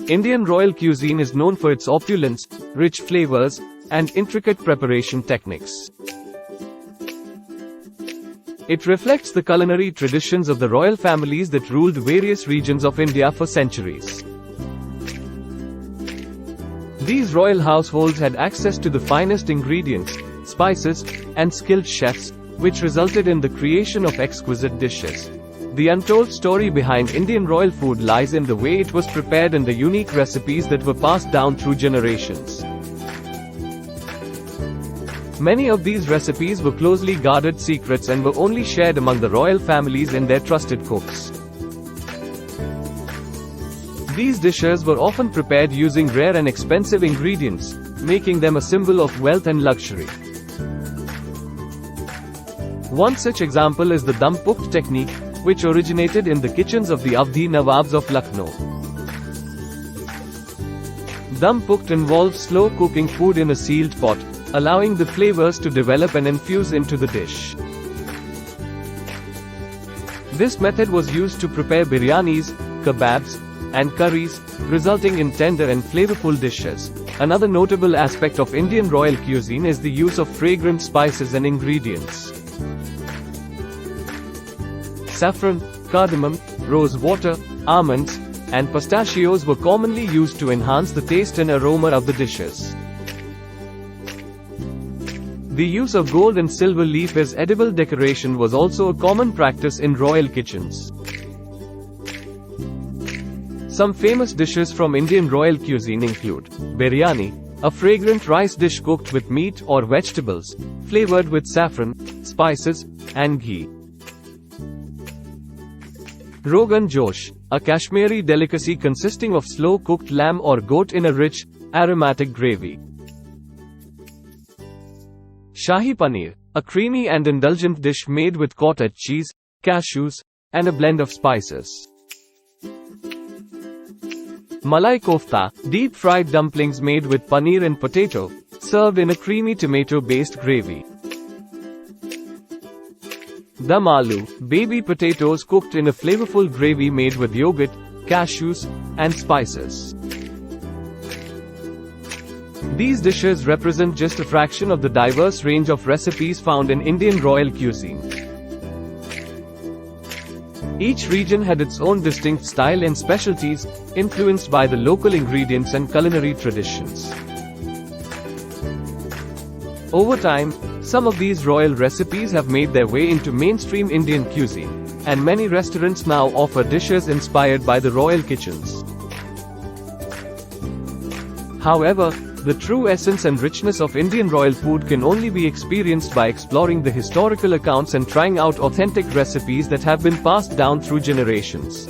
Indian royal cuisine is known for its opulence, rich flavors, and intricate preparation techniques. It reflects the culinary traditions of the royal families that ruled various regions of India for centuries. These royal households had access to the finest ingredients, spices, and skilled chefs, which resulted in the creation of exquisite dishes. The untold story behind Indian royal food lies in the way it was prepared and the unique recipes that were passed down through generations. Many of these recipes were closely guarded secrets and were only shared among the royal families and their trusted cooks. These dishes were often prepared using rare and expensive ingredients, making them a symbol of wealth and luxury. One such example is the dum-cooked technique, which originated in the kitchens of the Avdi Nawabs of Lucknow. Dum-cooked involves slow cooking food in a sealed pot, allowing the flavors to develop and infuse into the dish. This method was used to prepare biryanis, kebabs, and curries, resulting in tender and flavorful dishes. Another notable aspect of Indian royal cuisine is the use of fragrant spices and ingredients. Saffron, cardamom, rose water, almonds, and pistachios were commonly used to enhance the taste and aroma of the dishes. The use of gold and silver leaf as edible decoration was also a common practice in royal kitchens. Some famous dishes from Indian royal cuisine include biryani, a fragrant rice dish cooked with meat or vegetables, flavored with saffron, spices, and ghee. Rogan Josh, a Kashmiri delicacy consisting of slow-cooked lamb or goat in a rich, aromatic gravy. Shahi Paneer, a creamy and indulgent dish made with cottage cheese, cashews, and a blend of spices. Malai kofta, deep-fried dumplings made with paneer and potato, served in a creamy tomato-based gravy. Dum aloo, baby potatoes cooked in a flavorful gravy made with yogurt, cashews, and spices. These dishes represent just a fraction of the diverse range of recipes found in Indian royal cuisine. Each region had its own distinct style and specialties, influenced by the local ingredients and culinary traditions. Over time, some of these royal recipes have made their way into mainstream Indian cuisine, and many restaurants now offer dishes inspired by the royal kitchens. However, the true essence and richness of Indian royal food can only be experienced by exploring the historical accounts and trying out authentic recipes that have been passed down through generations.